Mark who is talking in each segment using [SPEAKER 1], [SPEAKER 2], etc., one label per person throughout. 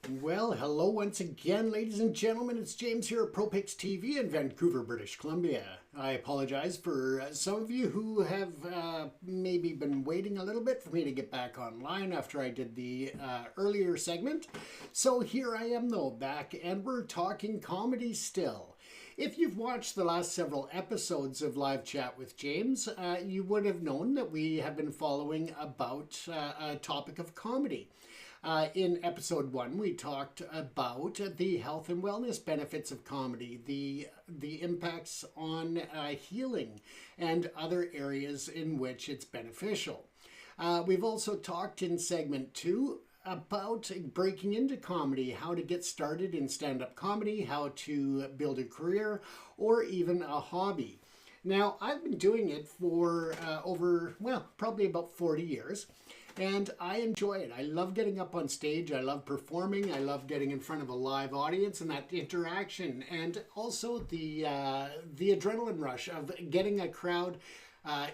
[SPEAKER 1] Well, hello once again, ladies and gentlemen. It's James here at ProPix TV in Vancouver, British Columbia. I apologize for some of you who have maybe been waiting a little bit for me to get back online after I did the earlier segment. So here I am, though, back, and we're talking comedy still. If you've watched the last several episodes of Live Chat with James, you would have known that we have been following about a topic of comedy. In episode 1, we talked about the health and wellness benefits of comedy, the impacts on healing, and other areas in which it's beneficial. We've also talked in segment 2 about breaking into comedy, how to get started in stand-up comedy, how to build a career, or even a hobby. Now, I've been doing it for probably about 40 years. And I enjoy it. I love getting up on stage. I love performing. I love getting in front of a live audience and that interaction. And also the adrenaline rush of getting a crowd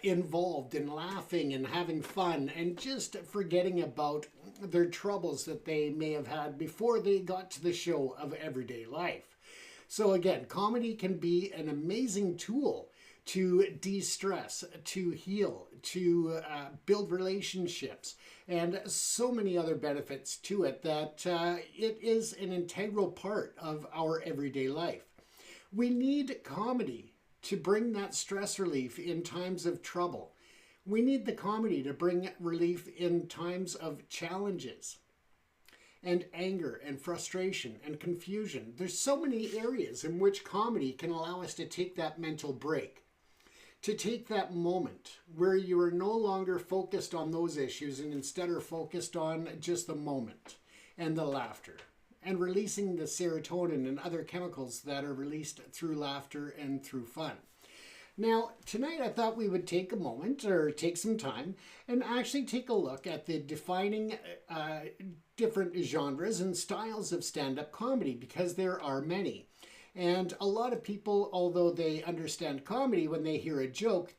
[SPEAKER 1] involved and laughing and having fun and just forgetting about their troubles that they may have had before they got to the show of everyday life. So again, comedy can be an amazing tool to de-stress, to heal, to build relationships, and so many other benefits to it that it is an integral part of our everyday life. We need comedy to bring that stress relief in times of trouble. We need the comedy to bring relief in times of challenges and anger and frustration and confusion. There's so many areas in which comedy can allow us to take that mental break, to take that moment where you are no longer focused on those issues and instead are focused on just the moment and the laughter and releasing the serotonin and other chemicals that are released through laughter and through fun. Now, tonight I thought we would take a moment or take some time and actually take a look at the defining different genres and styles of stand-up comedy, because there are many. And a lot of people, although they understand comedy when they hear a joke,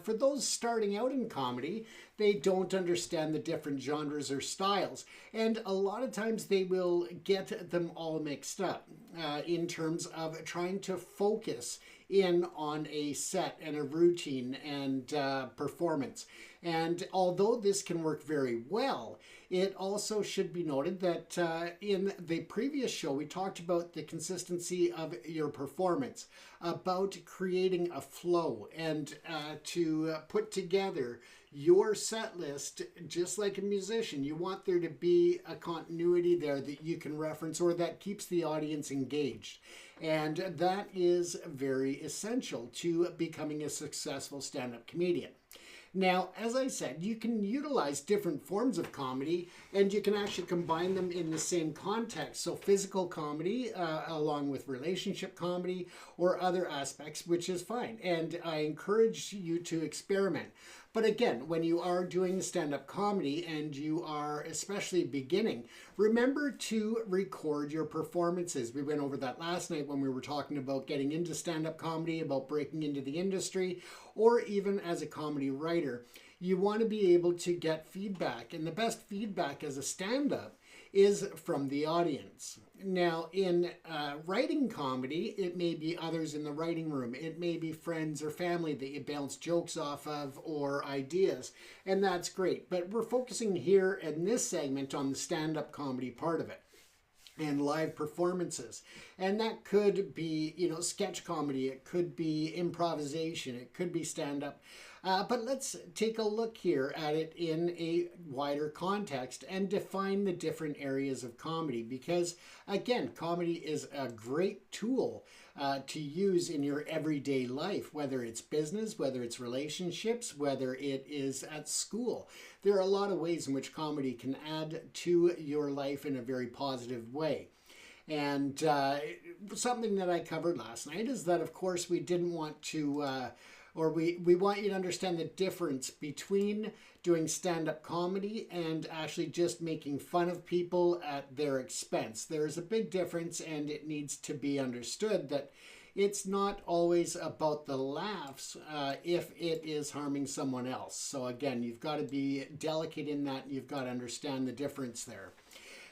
[SPEAKER 1] for those starting out in comedy, they don't understand the different genres or styles. And a lot of times they will get them all mixed up in terms of trying to focus in on a set and a routine and performance. And although this can work very well, it also should be noted that in the previous show, we talked about the consistency of your performance, about creating a flow and to put together your set list just like a musician. You want there to be a continuity there that you can reference or that keeps the audience engaged. And that is very essential to becoming a successful stand-up comedian. Now, as I said, you can utilize different forms of comedy and you can actually combine them in the same context. So physical comedy along with relationship comedy or other aspects, which is fine. And I encourage you to experiment. But again, when you are doing stand-up comedy and you are especially beginning, remember to record your performances. We went over that last night when we were talking about getting into stand-up comedy, about breaking into the industry, or even as a comedy writer. You want to be able to get feedback, and the best feedback as a stand-up is from the audience. Now, in writing comedy, it may be others in the writing room. It may be friends or family that you bounce jokes off of or ideas, and that's great. But we're focusing here in this segment on the stand-up comedy part of it and live performances. And that could be, sketch comedy. It could be improvisation. It could be stand-up. But let's take a look here at it in a wider context and define the different areas of comedy, because again, comedy is a great tool to use in your everyday life, whether it's business, whether it's relationships, whether it is at school. There are a lot of ways in which comedy can add to your life in a very positive way. And something that I covered last night is that, of course, we didn't want to we want you to understand the difference between doing stand-up comedy and actually just making fun of people at their expense. There's a big difference, and it needs to be understood that it's not always about the laughs if it is harming someone else. So again, you've got to be delicate in that. You've got to understand the difference there.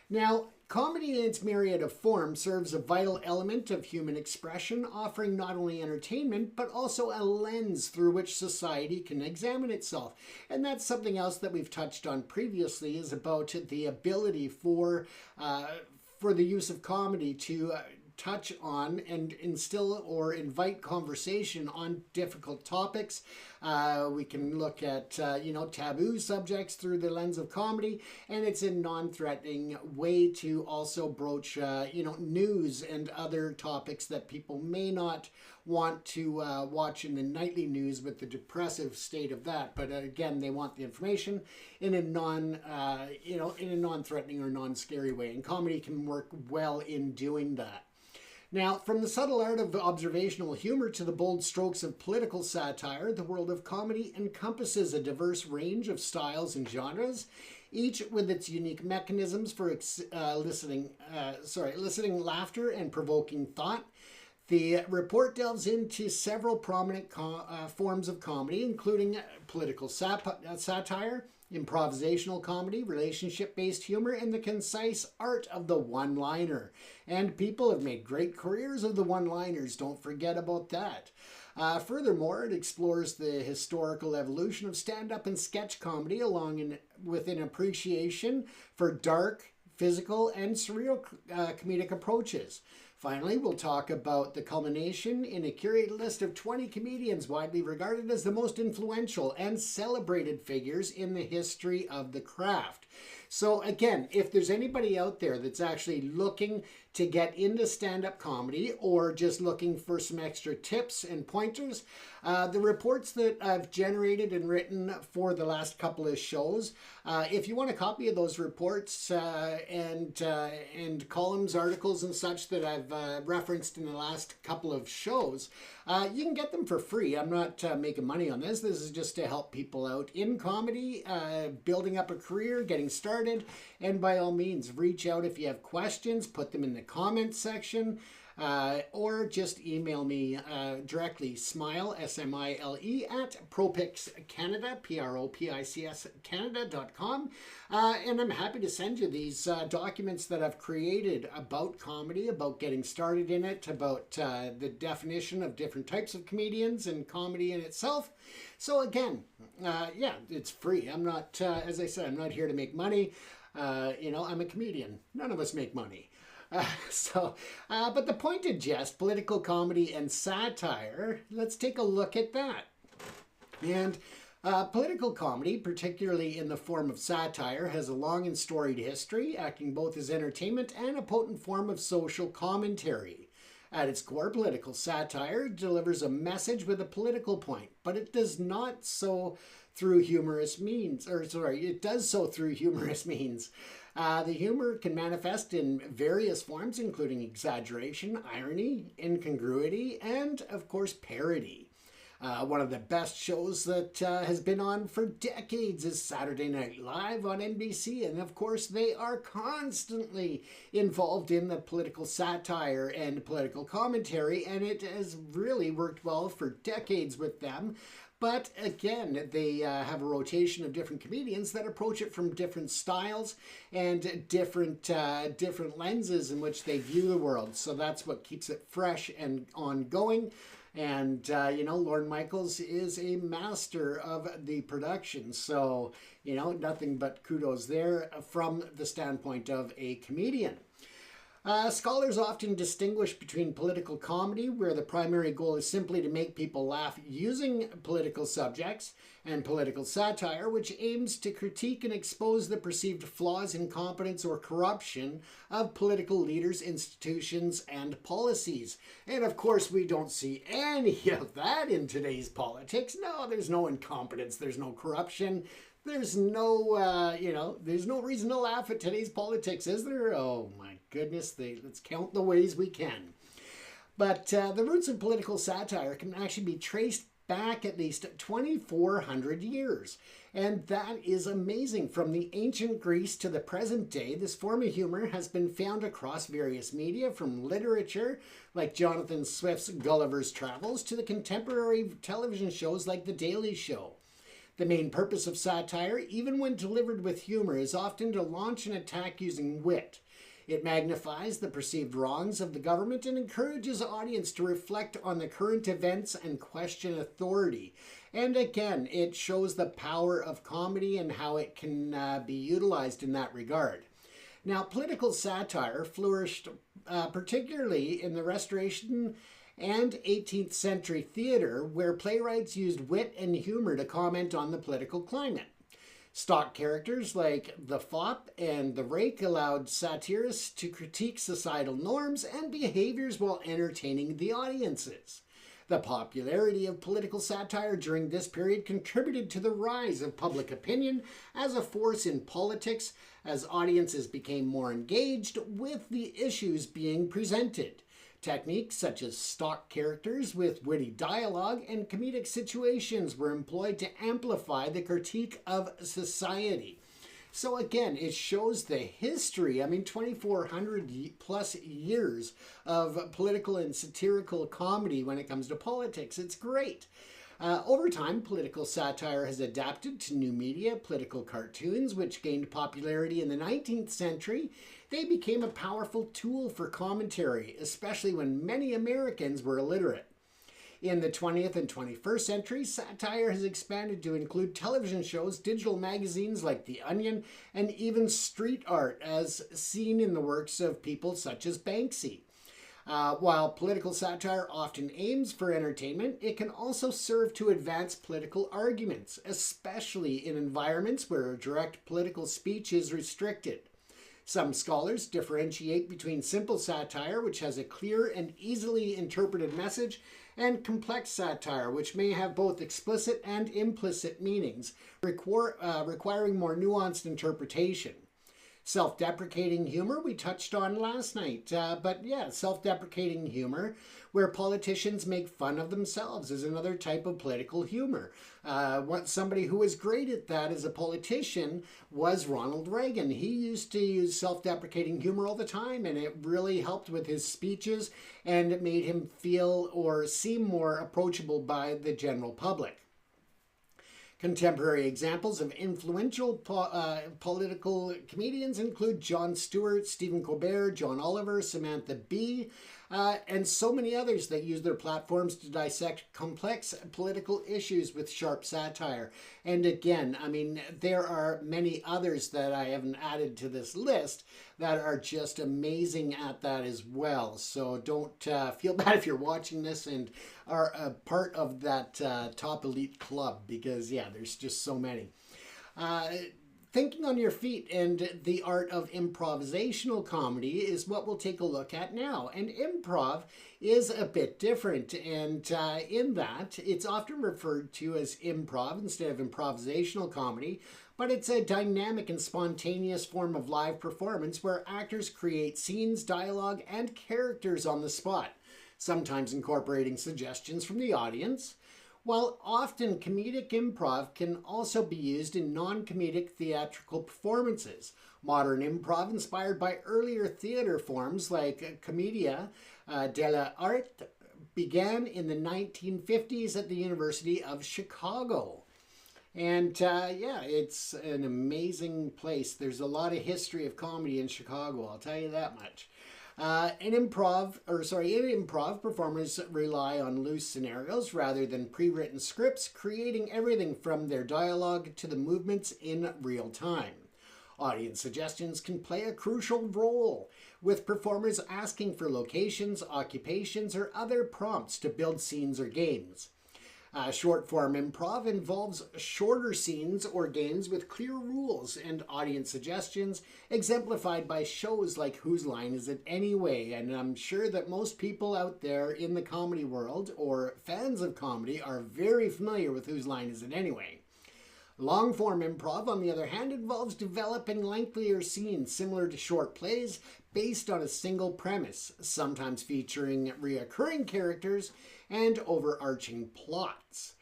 [SPEAKER 1] Now, comedy in its myriad of forms serves a vital element of human expression, offering not only entertainment, but also a lens through which society can examine itself. And that's something else that we've touched on previously, is about the ability for the use of comedy to touch on and instill or invite conversation on difficult topics. We can look at, taboo subjects through the lens of comedy, and it's a non-threatening way to also broach, news and other topics that people may not want to watch in the nightly news with the depressive state of that. But again, they want the information in a non-threatening or non-scary way, and comedy can work well in doing that. Now, from the subtle art of observational humor to the bold strokes of political satire, the world of comedy encompasses a diverse range of styles and genres, each with its unique mechanisms for eliciting laughter and provoking thought. The report delves into several prominent forms of comedy, including political satire, improvisational comedy, relationship-based humor, and the concise art of the one-liner. And people have made great careers of the one-liners, don't forget about that. Furthermore, it explores the historical evolution of stand-up and sketch comedy with an appreciation for dark, physical, and surreal comedic approaches. Finally, we'll talk about the culmination in a curated list of 20 comedians widely regarded as the most influential and celebrated figures in the history of the craft. So again, if there's anybody out there that's actually looking to get into stand-up comedy or just looking for some extra tips and pointers, the reports that I've generated and written for the last couple of shows, if you want a copy of those reports and columns, articles, and such that I've referenced in the last couple of shows, you can get them for free. I'm not making money on this. This is just to help people out in comedy, building up a career, getting started. And by all means, reach out if you have questions, put them in the comments section. Or just email me directly, smile, S-M-I-L-E, at Propix Canada, P-R-O-P-I-C-S Canada.com. And I'm happy to send you these documents that I've created about comedy, about getting started in it, about the definition of different types of comedians and comedy in itself. So again, it's free. I'm not, as I said, I'm not here to make money. I'm a comedian. None of us make money. But the pointed jest, political comedy, and satire, let's take a look at that. And political comedy, particularly in the form of satire, has a long and storied history, acting both as entertainment and a potent form of social commentary. At its core, political satire delivers a message with a political point, but it does not so through humorous means, it does so through humorous means. The humor can manifest in various forms, including exaggeration, irony, incongruity, and, of course, parody. One of the best shows that has been on for decades is Saturday Night Live on NBC, and of course they are constantly involved in the political satire and political commentary, and it has really worked well for decades with them. But again, they have a rotation of different comedians that approach it from different styles and different lenses in which they view the world. So that's what keeps it fresh and ongoing. And, Lorne Michaels is a master of the production. So, nothing but kudos there from the standpoint of a comedian. Scholars often distinguish between political comedy, where the primary goal is simply to make people laugh using political subjects, and political satire, which aims to critique and expose the perceived flaws, incompetence, or corruption of political leaders, institutions, and policies. And of course, we don't see any of that in today's politics. No, there's no incompetence, there's no corruption. There's no, there's no reason to laugh at today's politics, is there? Oh my goodness, let's count the ways we can. But the roots of political satire can actually be traced back at least 2,400 years. And that is amazing. From the ancient Greece to the present day, this form of humor has been found across various media, from literature like Jonathan Swift's Gulliver's Travels to the contemporary television shows like The Daily Show. The main purpose of satire, even when delivered with humor, is often to launch an attack using wit. It magnifies the perceived wrongs of the government and encourages audience to reflect on the current events and question authority. And again, it shows the power of comedy and how it can be utilized in that regard. Now, political satire flourished particularly in the Restoration and 18th century theater, where playwrights used wit and humor to comment on the political climate. Stock characters like the fop and the rake allowed satirists to critique societal norms and behaviors while entertaining the audiences. The popularity of political satire during this period contributed to the rise of public opinion as a force in politics, as audiences became more engaged with the issues being presented. Techniques such as stock characters with witty dialogue and comedic situations were employed to amplify the critique of society. So again, it shows the history, 2,400 plus years of political and satirical comedy when it comes to politics. It's great. Over time, political satire has adapted to new media. Political cartoons, which gained popularity in the 19th century, they became a powerful tool for commentary, especially when many Americans were illiterate. In the 20th and 21st century, satire has expanded to include television shows, digital magazines like The Onion, and even street art, as seen in the works of people such as Banksy. While political satire often aims for entertainment, it can also serve to advance political arguments, especially in environments where direct political speech is restricted. Some scholars differentiate between simple satire, which has a clear and easily interpreted message, and complex satire, which may have both explicit and implicit meanings, requiring more nuanced interpretation. Self-deprecating humor we touched on last night, but yeah, self-deprecating humor where politicians make fun of themselves is another type of political humor. Somebody who was great at that as a politician was Ronald Reagan. He used to use self-deprecating humor all the time, and it really helped with his speeches, and it made him feel or seem more approachable by the general public. Contemporary examples of influential political comedians include Jon Stewart, Stephen Colbert, John Oliver, Samantha Bee, and so many others that use their platforms to dissect complex political issues with sharp satire. And again, there are many others that I haven't added to this list that are just amazing at that as well. So don't feel bad if you're watching this and are a part of that top elite club, because yeah, there's just so many. Thinking on your feet and the art of improvisational comedy is what we'll take a look at now. And improv is a bit different, and in that it's often referred to as improv instead of improvisational comedy, but it's a dynamic and spontaneous form of live performance where actors create scenes, dialogue, and characters on the spot, sometimes incorporating suggestions from the audience. While often comedic improv can also be used in non-comedic theatrical performances. Modern improv, inspired by earlier theater forms like commedia dell'arte, began in the 1950s at the University of Chicago. And yeah, it's an amazing place. There's a lot of history of comedy in Chicago, I'll tell you that much. In improv, performers rely on loose scenarios rather than pre-written scripts, creating everything from their dialogue to the movements in real time. Audience suggestions can play a crucial role, with performers asking for locations, occupations, or other prompts to build scenes or games. Short-form improv involves shorter scenes or games with clear rules and audience suggestions, exemplified by shows like Whose Line Is It Anyway? And I'm sure that most people out there in the comedy world or fans of comedy are very familiar with Whose Line Is It Anyway? Long-form improv, on the other hand, involves developing lengthier scenes similar to short plays based on a single premise, sometimes featuring reoccurring characters and overarching plots.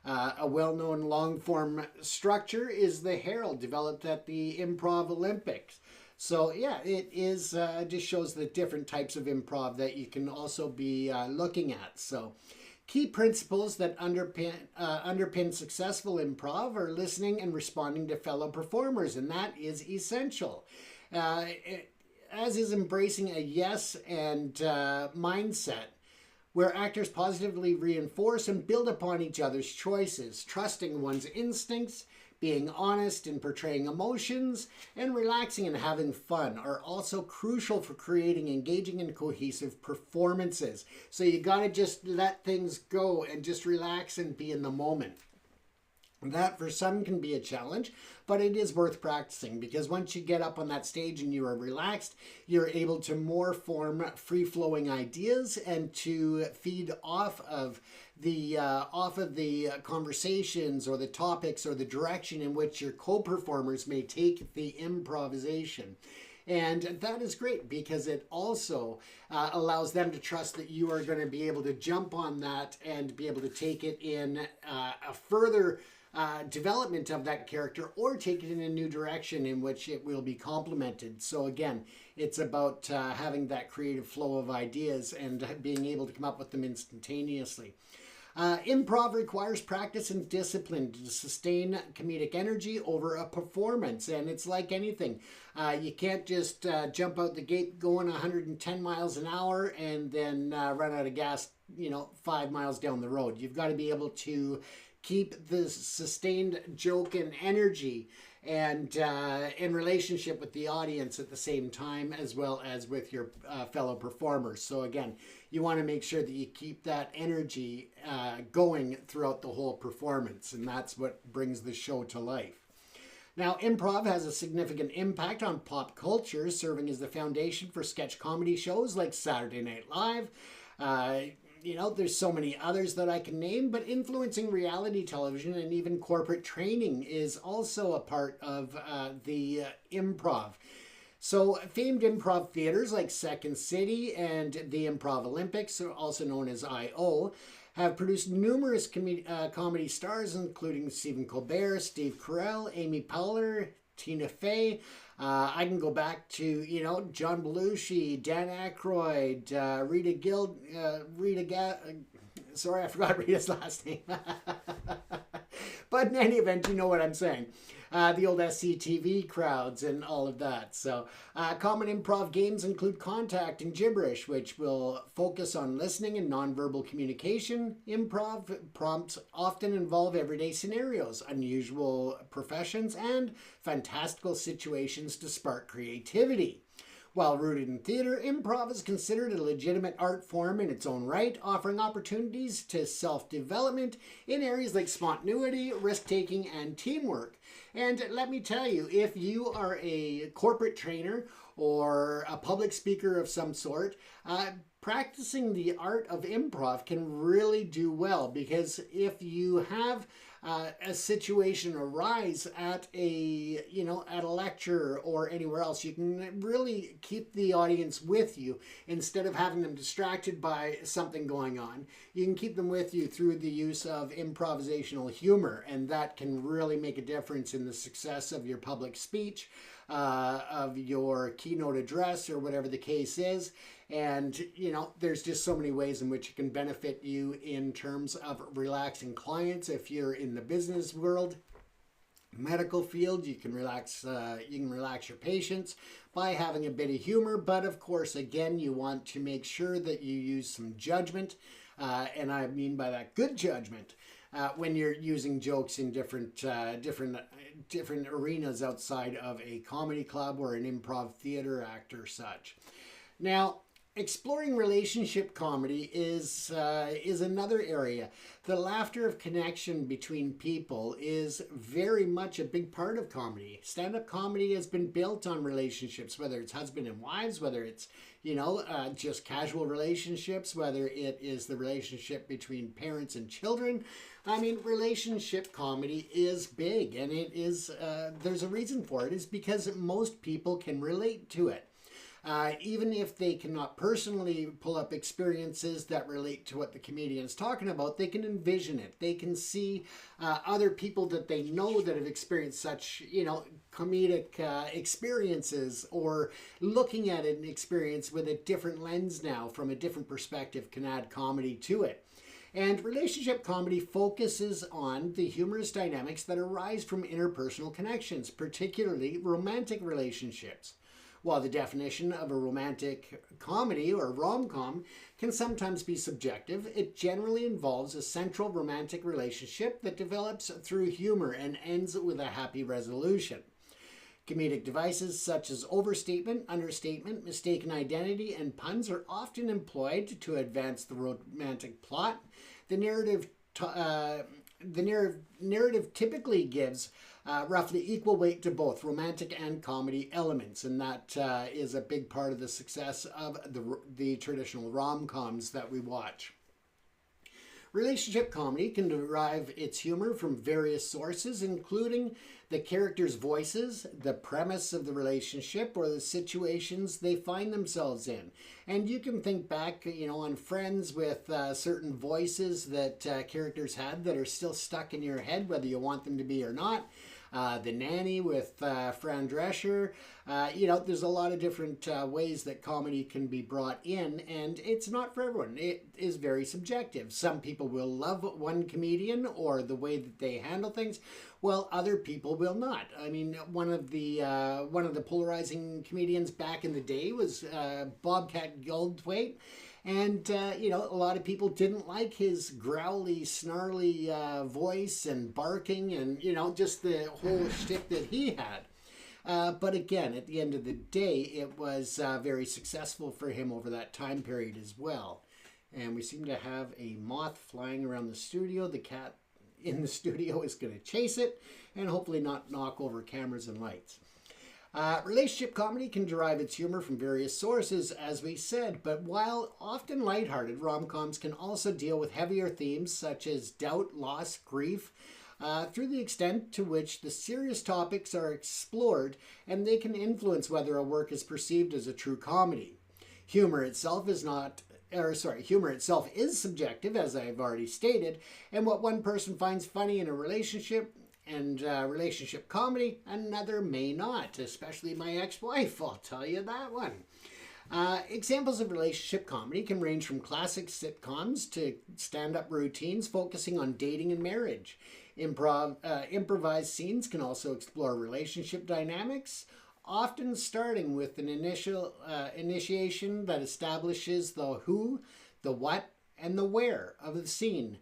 [SPEAKER 1] A well-known long-form structure is the Herald, developed at the Improv Olympics. So yeah, it is just shows the different types of improv that you can also be looking at. So Key principles that underpin successful improv are listening and responding to fellow performers, and that is essential. As is embracing a yes and mindset, where actors positively reinforce and build upon each other's choices, trusting one's instincts, being honest in portraying emotions, and relaxing and having fun are also crucial for creating engaging and cohesive performances. So you gotta just let things go and just relax and be in the moment. That for some can be a challenge, but it is worth practicing, because once you get up on that stage and you are relaxed, you're able to more form free-flowing ideas and to feed off of the conversations or the topics or the direction in which your co-performers may take the improvisation. And that is great, because it also allows them to trust that you are going to be able to jump on that and be able to take it in a further development of that character, or take it in a new direction in which it will be complemented. So again, it's about having that creative flow of ideas and being able to come up with them instantaneously. Improv requires practice and discipline to sustain comedic energy over a performance. And it's like anything. You can't just jump out the gate going 110 miles an hour and then run out of gas, 5 miles down the road. You've got to be able to keep the sustained joke and energy and in relationship with the audience at the same time, as well as with your fellow performers. So again, you want to make sure that you keep that energy going throughout the whole performance, and that's what brings the show to life. Now, improv has a significant impact on pop culture, serving as the foundation for sketch comedy shows like Saturday Night Live. There's so many others that I can name, but influencing reality television and even corporate training is also a part of the improv. So famed improv theaters like Second City and the Improv Olympics, also known as I.O., have produced numerous comedy stars, including Stephen Colbert, Steve Carell, Amy Poehler, Tina Fey. I can go back to, John Belushi, Dan Aykroyd, sorry, I forgot Rita's last name. But in any event, you know what I'm saying. The old SCTV crowds and all of that. So common improv games include contact and gibberish, which will focus on listening and nonverbal communication. Improv prompts often involve everyday scenarios, unusual professions, and fantastical situations to spark creativity. While rooted in theater, improv is considered a legitimate art form in its own right, offering opportunities to self-development in areas like spontaneity, risk-taking, and teamwork. And let me tell you, if you are a corporate trainer or a public speaker of some sort, practicing the art of improv can really do well, because if you have a situation arise at a lecture or anywhere else, you can really keep the audience with you instead of having them distracted by something going on. You can keep them with you through the use of improvisational humor, and that can really make a difference in the success of your public speech, of your keynote address, or whatever the case is. And, there's just so many ways in which it can benefit you in terms of relaxing clients. If you're in the business world, medical field, you can relax your patients by having a bit of humor. But of course, again, you want to make sure that you use some judgment. And I mean by that good judgment. When you're using jokes in different arenas outside of a comedy club or an improv theater act or such. Now, exploring relationship comedy is another area. The laughter of connection between people is very much a big part of comedy. Stand-up comedy has been built on relationships, whether it's husband and wives, whether it's just casual relationships, whether it is the relationship between parents and children. I mean, relationship comedy is big, and it is. There's a reason for it. It's because most people can relate to it. Even if they cannot personally pull up experiences that relate to what the comedian is talking about, they can envision it. They can see other people that they know that have experienced such, comedic experiences, or looking at an experience with a different lens now from a different perspective can add comedy to it. And relationship comedy focuses on the humorous dynamics that arise from interpersonal connections, particularly romantic relationships. While the definition of a romantic comedy or rom-com can sometimes be subjective, it generally involves a central romantic relationship that develops through humor and ends with a happy resolution. Comedic devices such as overstatement, understatement, mistaken identity, and puns are often employed to advance the romantic plot. The narrative typically gives roughly equal weight to both romantic and comedy elements, and that is a big part of the success of the traditional rom-coms that we watch. Relationship comedy can derive its humor from various sources, including the characters' voices, the premise of the relationship, or the situations they find themselves in. And you can think back, on Friends with certain voices that characters had that are still stuck in your head, whether you want them to be or not. The Nanny with Fran Drescher. There's a lot of different ways that comedy can be brought in, and it's not for everyone. It is very subjective. Some people will love one comedian or the way that they handle things, while other people will not. I mean, one of the polarizing comedians back in the day was Bobcat Goldthwait. And, a lot of people didn't like his growly, snarly voice and barking and, just the whole shtick that he had. But again, at the end of the day, it was very successful for him over that time period as well. And we seem to have a moth flying around the studio. The cat in the studio is going to chase it and hopefully not knock over cameras and lights. Relationship comedy can derive its humor from various sources, as we said, but while often lighthearted, rom-coms can also deal with heavier themes such as doubt, loss, grief, through the extent to which the serious topics are explored, and they can influence whether a work is perceived as a true comedy. Humor itself is subjective, as I've already stated, and what one person finds funny in a relationship and relationship comedy, another may not, especially my ex-wife, I'll tell you that one. Examples of relationship comedy can range from classic sitcoms to stand-up routines focusing on dating and marriage. Improvised scenes can also explore relationship dynamics, often starting with an initiation that establishes the who, the what, and the where of the scene,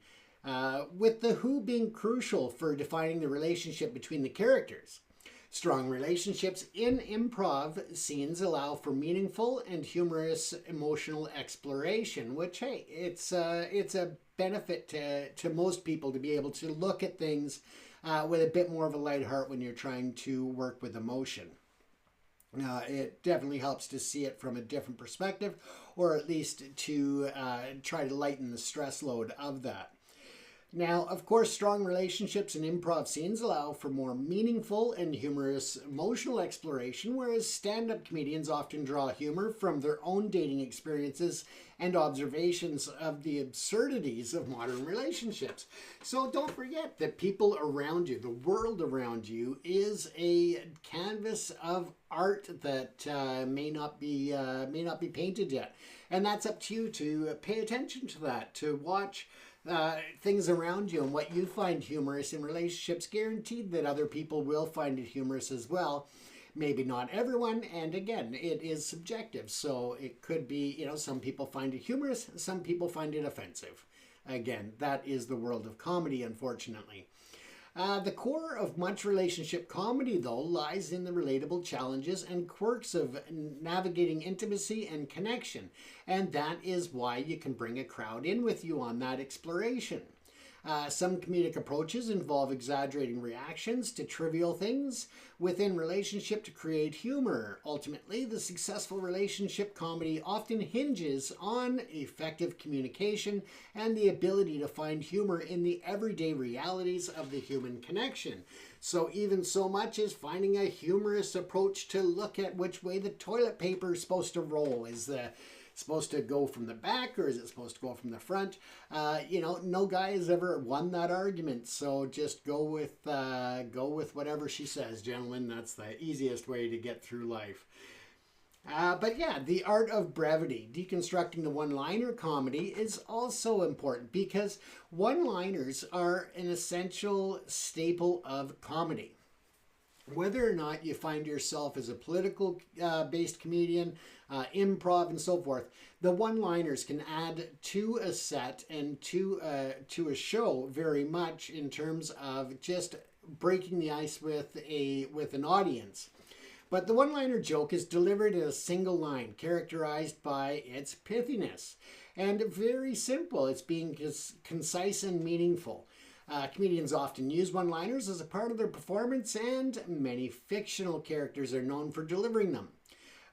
[SPEAKER 1] with the who being crucial for defining the relationship between the characters. Strong relationships in improv scenes allow for meaningful and humorous emotional exploration, which, hey, it's a benefit to most people to be able to look at things with a bit more of a light heart when you're trying to work with emotion. It definitely helps to see it from a different perspective, or at least to try to lighten the stress load of that. Now, of course, strong relationships and improv scenes allow for more meaningful and humorous emotional exploration, whereas stand-up comedians often draw humor from their own dating experiences and observations of the absurdities of modern relationships. So don't forget that people around you, the world around you, is a canvas of art that may not be painted yet. And that's up to you to pay attention to that, to watch things around you and what you find humorous in relationships. Guaranteed that other people will find it humorous as well. Maybe not everyone, and again, it is subjective. So it could be, some people find it humorous, some people find it offensive. Again, that is the world of comedy, unfortunately. The core of much relationship comedy, though, lies in the relatable challenges and quirks of navigating intimacy and connection. And that is why you can bring a crowd in with you on that exploration. Some comedic approaches involve exaggerating reactions to trivial things within relationship to create humor. Ultimately, the successful relationship comedy often hinges on effective communication and the ability to find humor in the everyday realities of the human connection. So even so much as finding a humorous approach to look at which way the toilet paper is supposed to roll. Is the supposed to go from the back or is it supposed to go from the front? No guy has ever won that argument, so just go with whatever she says, gentlemen. That's the easiest way to get through life. But yeah, the art of brevity, deconstructing the one-liner comedy is also important because one-liners are an essential staple of comedy. Whether or not you find yourself as a political based comedian, improv, and so forth, the one-liners can add to a set and to a show very much in terms of just breaking the ice with an audience. But the one-liner joke is delivered in a single line, characterized by its pithiness. And very simple, it's being concise and meaningful. Comedians often use one-liners as a part of their performance, and many fictional characters are known for delivering them.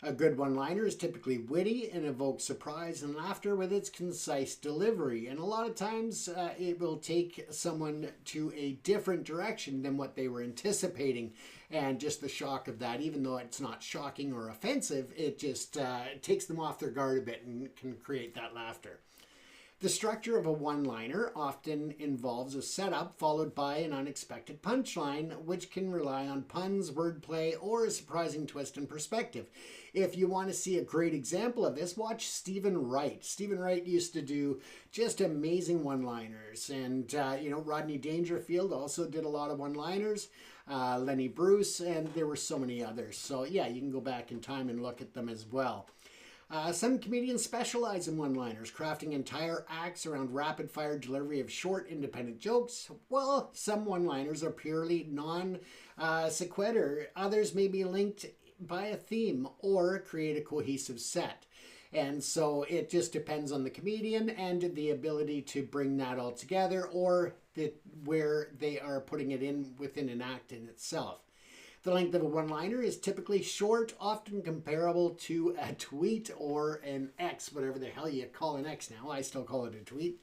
[SPEAKER 1] A good one-liner is typically witty and evokes surprise and laughter with its concise delivery. And a lot of times it will take someone to a different direction than what they were anticipating. And just the shock of that, even though it's not shocking or offensive, it just takes them off their guard a bit and can create that laughter. The structure of a one-liner often involves a setup followed by an unexpected punchline, which can rely on puns, wordplay, or a surprising twist in perspective. If you want to see a great example of this, watch Stephen Wright. Stephen Wright used to do just amazing one-liners, and Rodney Dangerfield also did a lot of one-liners. Lenny Bruce, and there were so many others. So yeah, you can go back in time and look at them as well. Some comedians specialize in one-liners, crafting entire acts around rapid-fire delivery of short, independent jokes, while some one-liners are purely non-sequitur. Others may be linked by a theme or create a cohesive set. And so it just depends on the comedian and the ability to bring that all together, or where they are putting it in within an act in itself. The length of a one-liner is typically short, often comparable to a tweet or an X, whatever the hell you call an X now. I still call it a tweet.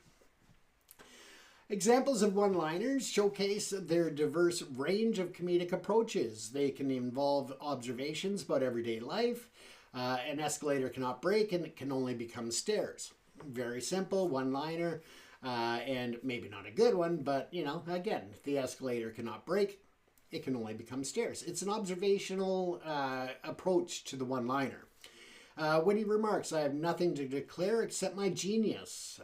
[SPEAKER 1] Examples of one-liners showcase their diverse range of comedic approaches. They can involve observations about everyday life. An escalator cannot break and it can only become stairs. Very simple, one-liner, and maybe not a good one, but, again, the escalator cannot break. It can only become stairs. It's an observational approach to the one-liner. Witty remarks, I have nothing to declare except my genius,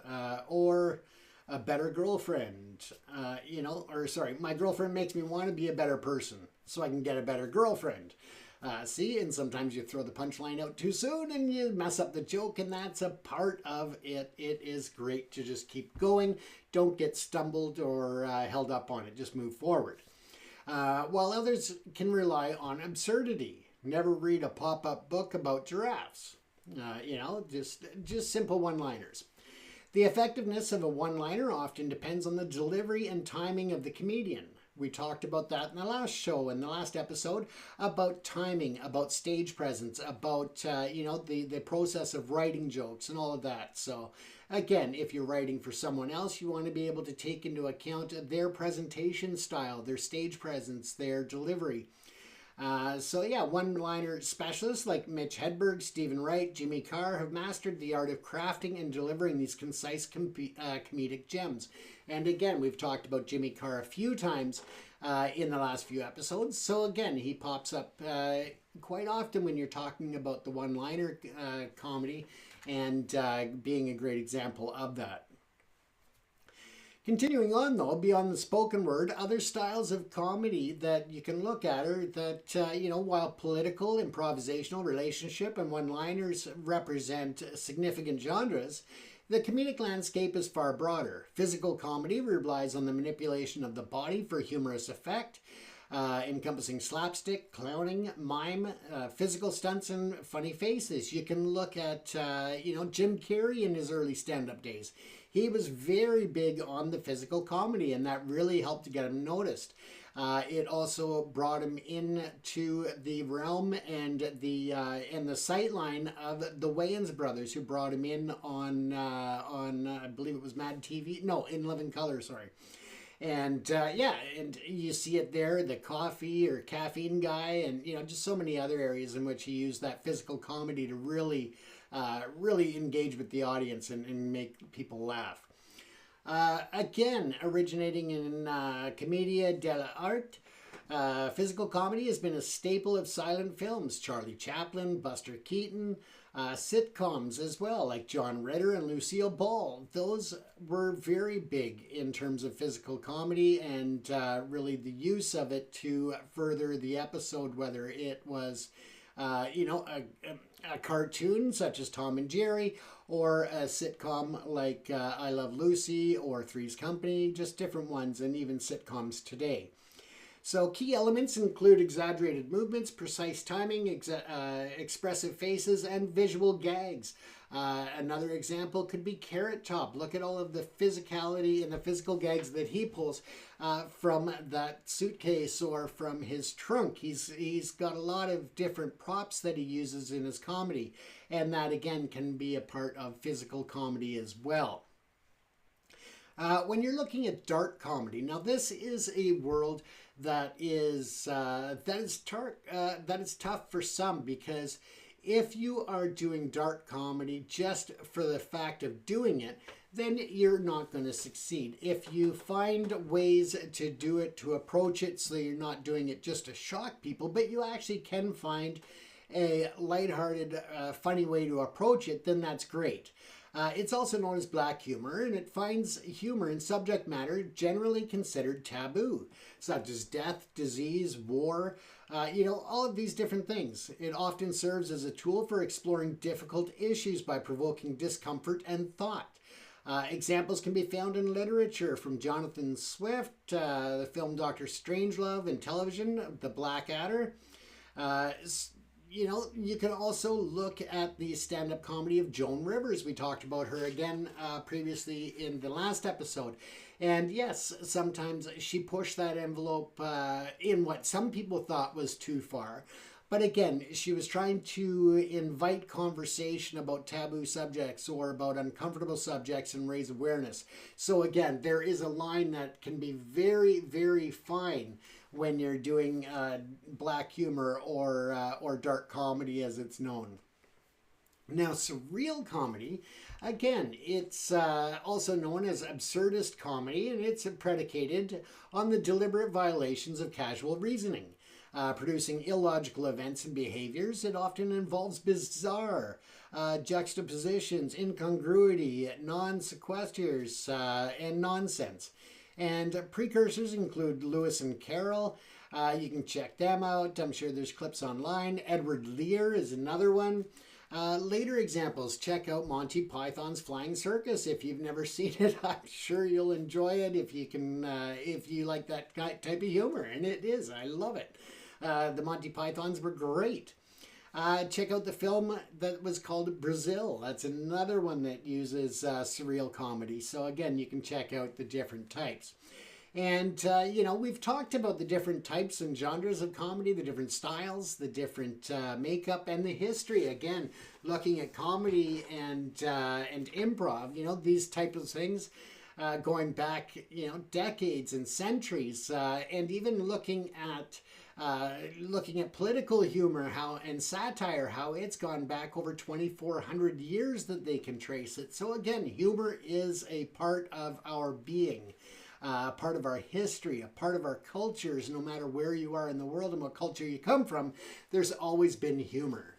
[SPEAKER 1] or a better girlfriend, my girlfriend makes me want to be a better person so I can get a better girlfriend. See, and sometimes you throw the punchline out too soon and you mess up the joke, and that's a part of it. It is great to just keep going. Don't get stumbled or held up on it. Just move forward. While others can rely on absurdity. Never read a pop-up book about giraffes. Just simple one-liners. The effectiveness of a one-liner often depends on the delivery and timing of the comedian. We talked about that in the last episode, about timing, about stage presence, about, the process of writing jokes and all of that. So again, if you're writing for someone else, you want to be able to take into account their presentation style, their stage presence, their delivery. One-liner specialists like Mitch Hedberg, Stephen Wright, Jimmy Carr have mastered the art of crafting and delivering these concise comedic gems. And again, we've talked about Jimmy Carr a few times in the last few episodes. So again, he pops up quite often when you're talking about the one-liner comedy, and being a great example of that. Continuing on, though, beyond the spoken word, other styles of comedy that you can look at are that, while political, improvisational, relationship, and one-liners represent significant genres, the comedic landscape is far broader. Physical comedy relies on the manipulation of the body for humorous effect, encompassing slapstick, clowning, mime, physical stunts, and funny faces. You can look at, Jim Carrey in his early stand-up days. He was very big on the physical comedy, and that really helped to get him noticed. It also brought him into the realm and the sightline of the Wayans brothers, who brought him in on I believe it was Mad TV. No, In Living Color, sorry. And and you see it there, the coffee or caffeine guy, and just so many other areas in which he used that physical comedy to really engage with the audience and make people laugh. Again, originating in Commedia dell'arte, Physical comedy has been a staple of silent films. Charlie Chaplin, Buster Keaton, sitcoms as well, like John Ritter and Lucille Ball. Those were very big in terms of physical comedy and really the use of it to further the episode, whether it was, a cartoon such as Tom and Jerry, or a sitcom like I Love Lucy or Three's Company, just different ones, and even sitcoms today. So key elements include exaggerated movements, precise timing, expressive faces, and visual gags. Another example could be Carrot Top. Look at all of the physicality and the physical gags that he pulls from that suitcase or from his trunk. He's got a lot of different props that he uses in his comedy, and that again can be a part of physical comedy as well. When you're looking at dark comedy, now this is a world that is tough for some, because if you are doing dark comedy just for the fact of doing it, then you're not going to succeed. If you find ways to do it, to approach it so you're not doing it just to shock people, but you actually can find a lighthearted, funny way to approach it, then that's great. It's also known as black humor, and it finds humor in subject matter generally considered taboo, such as death, disease, war, all of these different things. It often serves as a tool for exploring difficult issues by provoking discomfort and thought. Examples can be found in literature, from Jonathan Swift, the film Dr. Strangelove, and television, The Blackadder. You can also look at the stand-up comedy of Joan Rivers. We talked about her again previously in the last episode. And yes, sometimes she pushed that envelope in what some people thought was too far. But again, she was trying to invite conversation about taboo subjects or about uncomfortable subjects and raise awareness. So again, there is a line that can be very, very fine when you're doing black humor or dark comedy, as it's known. Now, surreal comedy, again, it's also known as absurdist comedy, and it's predicated on the deliberate violations of casual reasoning. Producing illogical events and behaviors, it often involves bizarre juxtapositions, incongruity, non sequesters, and nonsense. And precursors include Lewis and Carroll. You can check them out. I'm sure there's clips online. Edward Lear is another one. Later examples, check out Monty Python's Flying Circus. If you've never seen it, I'm sure you'll enjoy it if you like that type of humor. And it is. I love it. The Monty Pythons were great. Check out the film that was called Brazil. That's another one that uses surreal comedy. So again, you can check out the different types. And, we've talked about the different types and genres of comedy, the different styles, the different makeup, and the history. Again, looking at comedy and improv, these types of things going back, decades and centuries, and even looking at political humor, and satire, how it's gone back over 2,400 years that they can trace it. So again, humor is a part of our being, part of our history, a part of our cultures. No matter where you are in the world and what culture you come from, there's always been humor.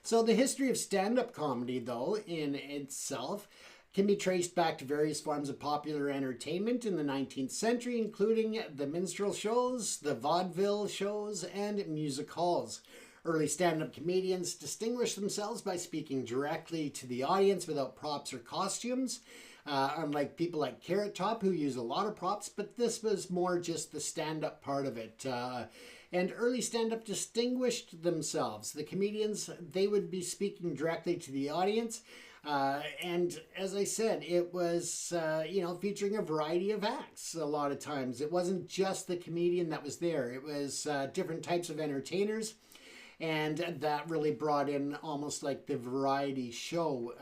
[SPEAKER 1] So the history of stand-up comedy, though, in itself, can be traced back to various forms of popular entertainment in the 19th century, including the minstrel shows, the vaudeville shows, and music halls. Early stand-up comedians distinguished themselves by speaking directly to the audience without props or costumes, unlike people like Carrot Top, who use a lot of props, but this was more just the stand-up part of it. And early stand-up distinguished themselves. The comedians, they would be speaking directly to the audience, and as I said, it was, featuring a variety of acts a lot of times. It wasn't just the comedian that was there. It was different types of entertainers, and that really brought in almost like the variety show.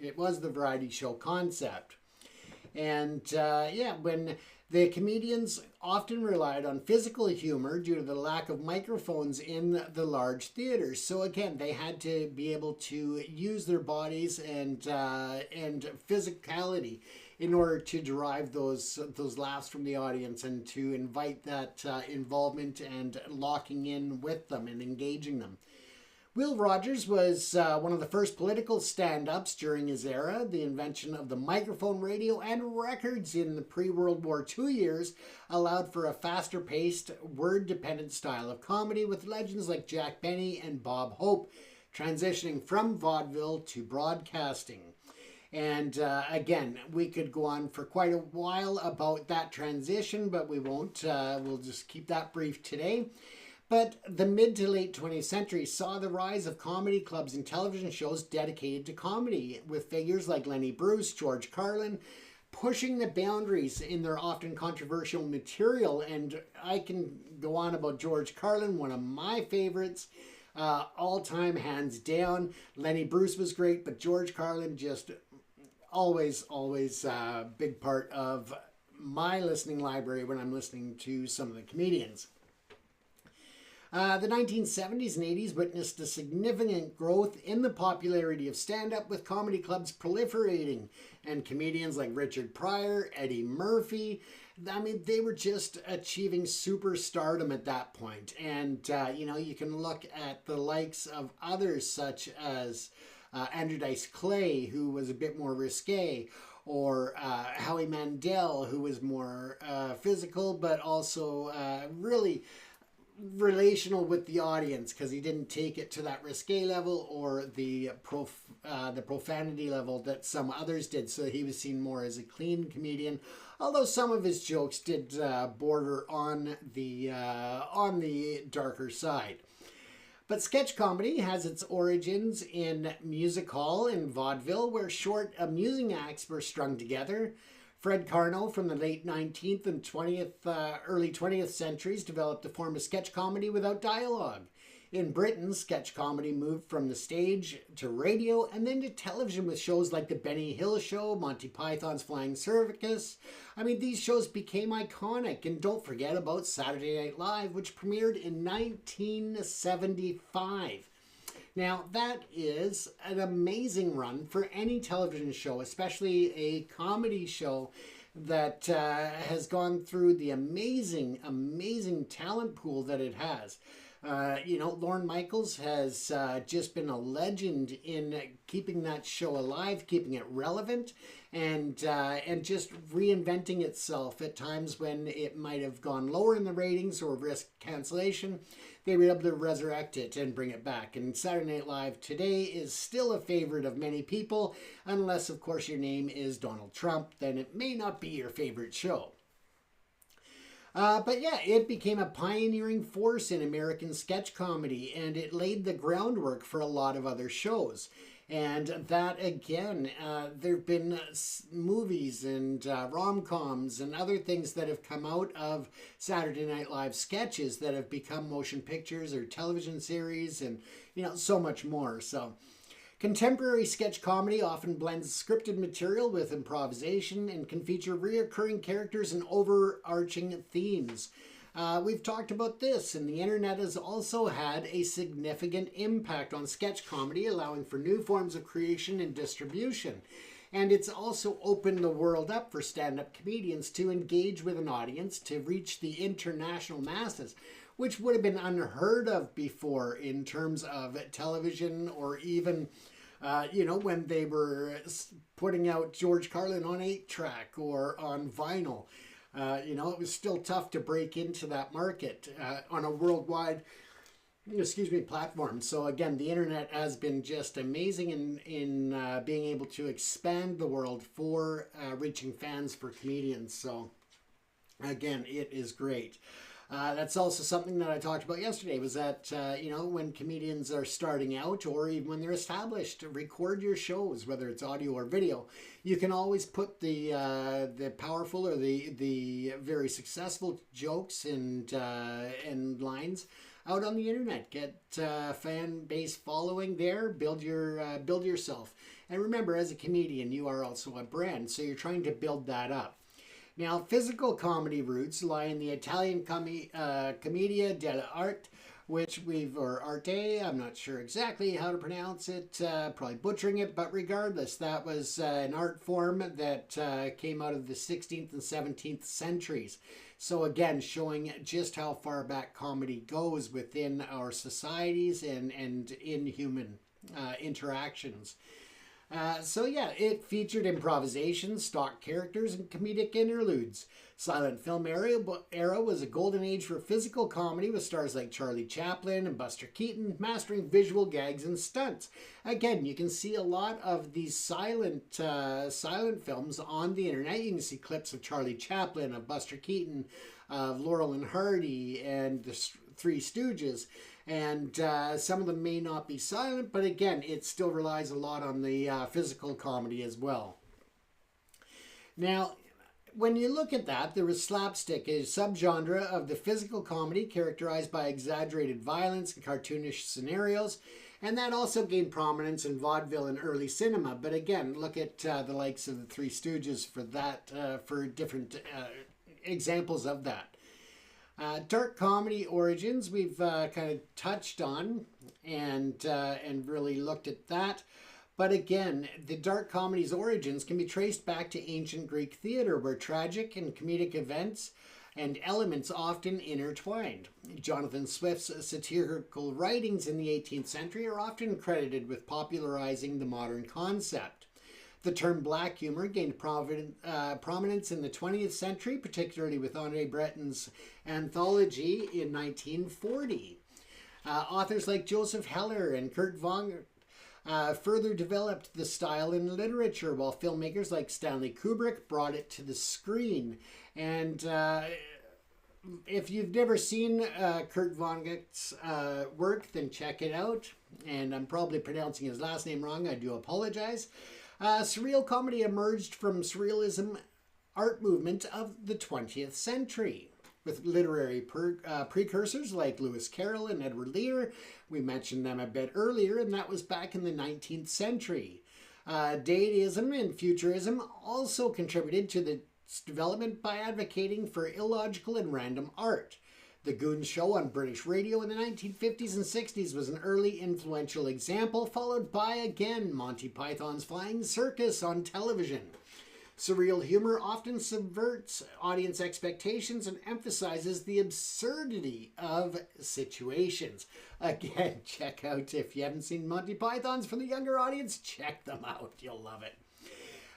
[SPEAKER 1] It was the variety show concept. And, when the comedians often relied on physical humor due to the lack of microphones in the large theaters. So again, they had to be able to use their bodies and physicality in order to derive those laughs from the audience and to invite that involvement and locking in with them and engaging them. Will Rogers was one of the first political stand-ups during his era. The invention of the microphone, radio, and records in the pre-World War II years allowed for a faster-paced, word-dependent style of comedy with legends like Jack Benny and Bob Hope transitioning from vaudeville to broadcasting. And again, we could go on for quite a while about that transition, but we won't. We'll just keep that brief today. But the mid to late 20th century saw the rise of comedy clubs and television shows dedicated to comedy, with figures like Lenny Bruce, George Carlin, pushing the boundaries in their often controversial material. And I can go on about George Carlin, one of my favorites, all time, hands down. Lenny Bruce was great, but George Carlin just always a big part of my listening library when I'm listening to some of the comedians. The 1970s and 80s witnessed a significant growth in the popularity of stand-up, with comedy clubs proliferating, and comedians like Richard Pryor, Eddie Murphy, I mean, they were just achieving superstardom at that point. And, you can look at the likes of others such as Andrew Dice Clay, who was a bit more risque, or Howie Mandel, who was more physical, but also really relational with the audience, because he didn't take it to that risque level or the profanity level that some others did. So he was seen more as a clean comedian, although some of his jokes did border on the darker side. But sketch comedy has its origins in music hall and vaudeville, where short, amusing acts were strung together. Fred Karno from the late 19th and early 20th centuries developed a form of sketch comedy without dialogue. In Britain, sketch comedy moved from the stage to radio and then to television with shows like The Benny Hill Show, Monty Python's Flying Circus. I mean, these shows became iconic. And don't forget about Saturday Night Live, which premiered in 1975. Now, that is an amazing run for any television show, especially a comedy show that has gone through the amazing talent pool that it has. Lorne Michaels has just been a legend in keeping that show alive, keeping it relevant, and just reinventing itself at times when it might have gone lower in the ratings or risked cancellation. They were able to resurrect it and bring it back. And Saturday Night Live today is still a favorite of many people, unless, of course, your name is Donald Trump. Then it may not be your favorite show. But yeah, it became a pioneering force in American sketch comedy, and it laid the groundwork for a lot of other shows. And that, again, there have been movies and rom-coms and other things that have come out of Saturday Night Live sketches that have become motion pictures or television series and, so much more. So contemporary sketch comedy often blends scripted material with improvisation and can feature reoccurring characters and overarching themes. We've talked about this, and the internet has also had a significant impact on sketch comedy, allowing for new forms of creation and distribution. And it's also opened the world up for stand-up comedians to engage with an audience to reach the international masses, which would have been unheard of before in terms of television, or even, when they were putting out George Carlin on 8-track or on vinyl. It was still tough to break into that market on a worldwide, platform. So again, the internet has been just amazing in being able to expand the world for reaching fans for comedians. So again, it is great. That's also something that I talked about yesterday, was that, when comedians are starting out, or even when they're established, record your shows, whether it's audio or video. You can always put the powerful or the very successful jokes and lines out on the internet. Get a fan base following there, build yourself. And remember, as a comedian, you are also a brand, so you're trying to build that up. Now, physical comedy roots lie in the Italian commedia dell'arte, or arte, I'm not sure exactly how to pronounce it, probably butchering it, but regardless, that was an art form that came out of the 16th and 17th centuries. So again, showing just how far back comedy goes within our societies and in human interactions. So yeah, it featured improvisation, stock characters, and comedic interludes. Silent film era was a golden age for physical comedy with stars like Charlie Chaplin and Buster Keaton mastering visual gags and stunts. Again, you can see a lot of these silent films on the internet. You can see clips of Charlie Chaplin, of Buster Keaton, of Laurel and Hardy, and the Three Stooges. And some of them may not be silent, but again, it still relies a lot on the physical comedy as well. Now, when you look at that, there was slapstick, a subgenre of the physical comedy characterized by exaggerated violence and cartoonish scenarios, and that also gained prominence in vaudeville and early cinema. But again, look at the likes of the Three Stooges for that, for different examples of that. Dark comedy origins we've kind of touched on and really looked at that. But again, the dark comedy's origins can be traced back to ancient Greek theater, where tragic and comedic events and elements often intertwined. Jonathan Swift's satirical writings in the 18th century are often credited with popularizing the modern concept. The term black humor gained prominence in the 20th century, particularly with Andre Breton's anthology in 1940. Authors like Joseph Heller and Kurt Vonnegut further developed the style in literature, while filmmakers like Stanley Kubrick brought it to the screen. And if you've never seen Kurt Vonnegut's work, then check it out. And I'm probably pronouncing his last name wrong. I do apologize. Surreal comedy emerged from surrealism art movement of the 20th century, with literary precursors like Lewis Carroll and Edward Lear. We mentioned them a bit earlier, and that was back in the 19th century. Dadaism and Futurism also contributed to the development by advocating for illogical and random art. The Goon Show on British radio in the 1950s and 60s was an early influential example, followed by, again, Monty Python's Flying Circus on television. Surreal humor often subverts audience expectations and emphasizes the absurdity of situations. Again, check out, if you haven't seen Monty Python's for the younger audience, check them out. You'll love it.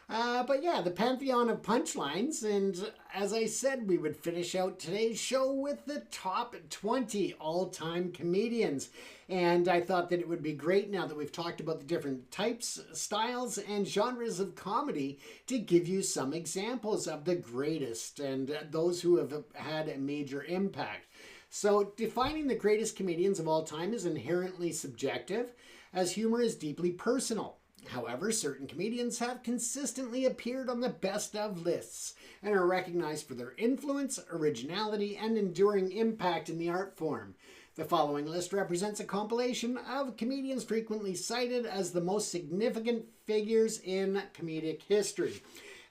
[SPEAKER 1] But yeah, the pantheon of punchlines, and as I said, we would finish out today's show with the top 20 all-time comedians. And I thought that it would be great, now that we've talked about the different types, styles, and genres of comedy, to give you some examples of the greatest and those who have had a major impact. So defining the greatest comedians of all time is inherently subjective, as humor is deeply personal. However, certain comedians have consistently appeared on the best of lists and are recognized for their influence, originality, and enduring impact in the art form. The following list represents a compilation of comedians frequently cited as the most significant figures in comedic history.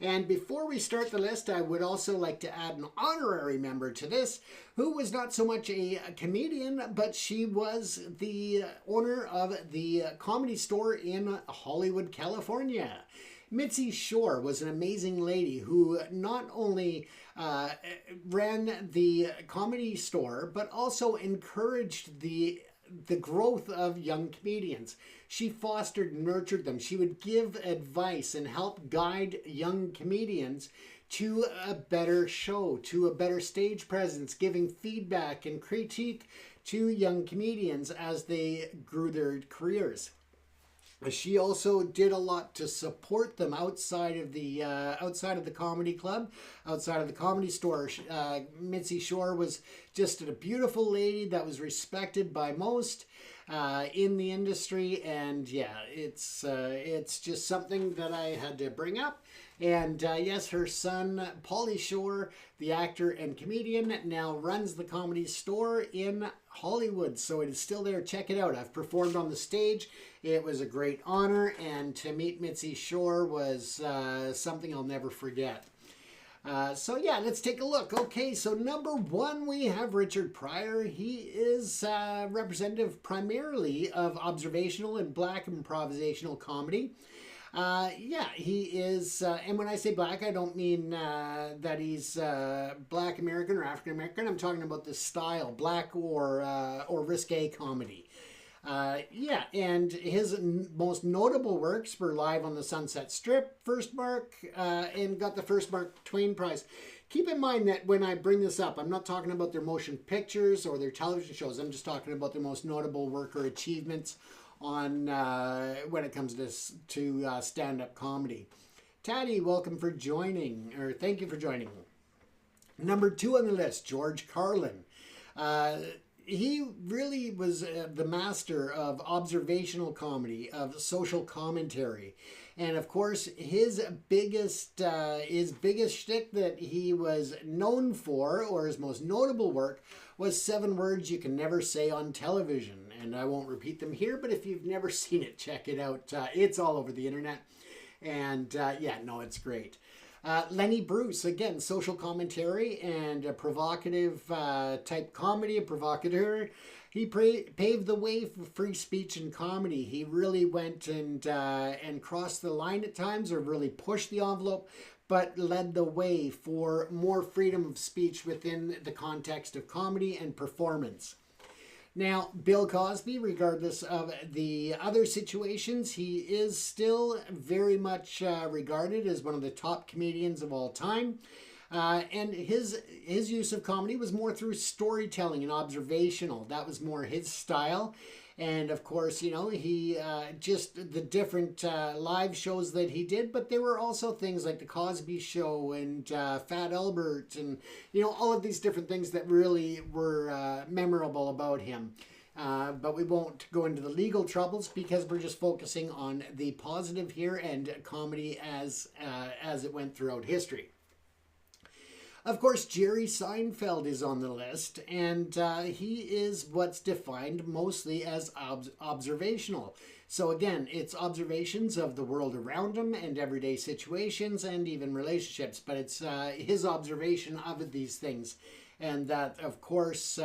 [SPEAKER 1] And before we start the list, I would also like to add an honorary member to this, who was not so much a comedian, but she was the owner of the Comedy Store in Hollywood, California. Mitzi Shore was an amazing lady who not only ran the Comedy Store, but also encouraged the growth of young comedians. She fostered and nurtured them. She would give advice and help guide young comedians to a better show, to a better stage presence, giving feedback and critique to young comedians as they grew their careers. She also did a lot to support them outside of the comedy club, outside of the Comedy Store. Mitzi Shore was just a beautiful lady that was respected by most in the industry, and yeah, it's just something that I had to bring up. And yes, her son, Pauly Shore, the actor and comedian, now runs the Comedy Store in Hollywood. So it is still there. Check it out. I've performed on the stage. It was a great honor. And to meet Mitzi Shore was something I'll never forget. So yeah, let's take a look. Okay, so number one, we have Richard Pryor. He is representative primarily of observational and black improvisational comedy. Yeah, he is, and when I say black, I don't mean that he's black American or African American. I'm talking about the style, black or risque comedy. Yeah, and his most notable works were Live on the Sunset Strip, First Mark, and got the First Mark Twain Prize. Keep in mind that when I bring this up, I'm not talking about their motion pictures or their television shows. I'm just talking about their most notable work or achievements on when it comes to stand-up comedy. Taddy, welcome for joining, or thank you for joining. Number two on the list, George Carlin. He really was the master of observational comedy, of social commentary. And of course, his biggest shtick that he was known for, or his most notable work, was 7 words you can never say on television. And I won't repeat them here, but if you've never seen it, check it out. It's all over the internet. And yeah, no, it's great. Lenny Bruce, again, social commentary and a provocative type comedy, a provocateur. He paved the way for free speech and comedy. He really went and crossed the line at times, or really pushed the envelope, but led the way for more freedom of speech within the context of comedy and performance. Now, Bill Cosby, regardless of the other situations, he is still very much regarded as one of the top comedians of all time. And his use of comedy was more through storytelling and observational. That was more his style. And of course, you know, he just the different live shows that he did, but there were also things like The Cosby Show and Fat Albert and, you know, all of these different things that really were memorable about him. But we won't go into the legal troubles because we're just focusing on the positive here and comedy as it went throughout history. Of course, Jerry Seinfeld is on the list, and he is what's defined mostly as observational. So again, it's observations of the world around him and everyday situations and even relationships, but it's his observation of these things. And that, of course,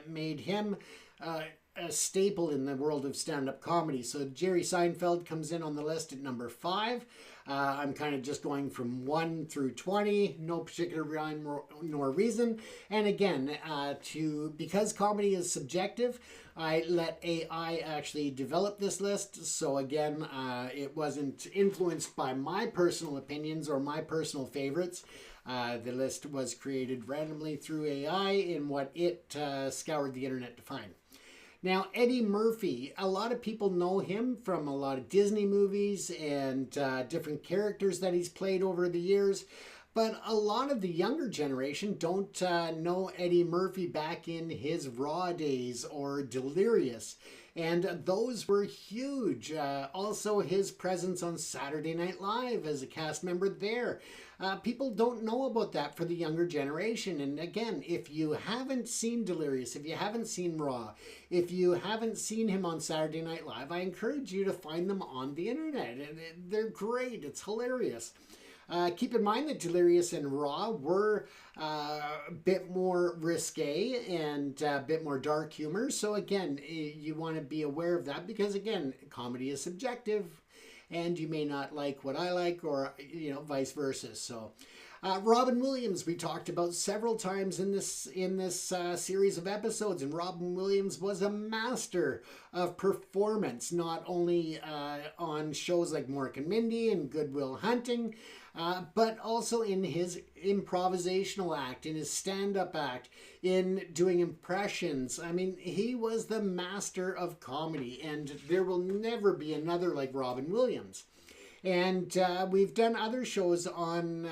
[SPEAKER 1] made him a staple in the world of stand-up comedy. So Jerry Seinfeld comes in on the list at number 5. I'm kind of just going from 1 through 20, no particular rhyme nor reason. And again, because comedy is subjective, I let AI actually develop this list. So again, it wasn't influenced by my personal opinions or my personal favorites. The list was created randomly through AI in what it scoured the internet to find. Now, Eddie Murphy, a lot of people know him from a lot of Disney movies and different characters that he's played over the years. But a lot of the younger generation don't know Eddie Murphy back in his Raw days or Delirious. And those were huge. Also, his presence on Saturday Night Live as a cast member there. People don't know about that for the younger generation. And again, if you haven't seen Delirious, if you haven't seen Raw, if you haven't seen him on Saturday Night Live, I encourage you to find them on the internet. They're great. It's hilarious. Keep in mind that Delirious and Raw were a bit more risque and a bit more dark humor. So again, you want to be aware of that because, again, comedy is subjective and you may not like what I like or, you know, vice versa. So Robin Williams, we talked about several times in this series of episodes, and Robin Williams was a master of performance, not only on shows like Mork and Mindy and Good Will Hunting, but also in his improvisational act, in his stand-up act, in doing impressions. I mean, he was the master of comedy, and there will never be another like Robin Williams. And we've done other shows on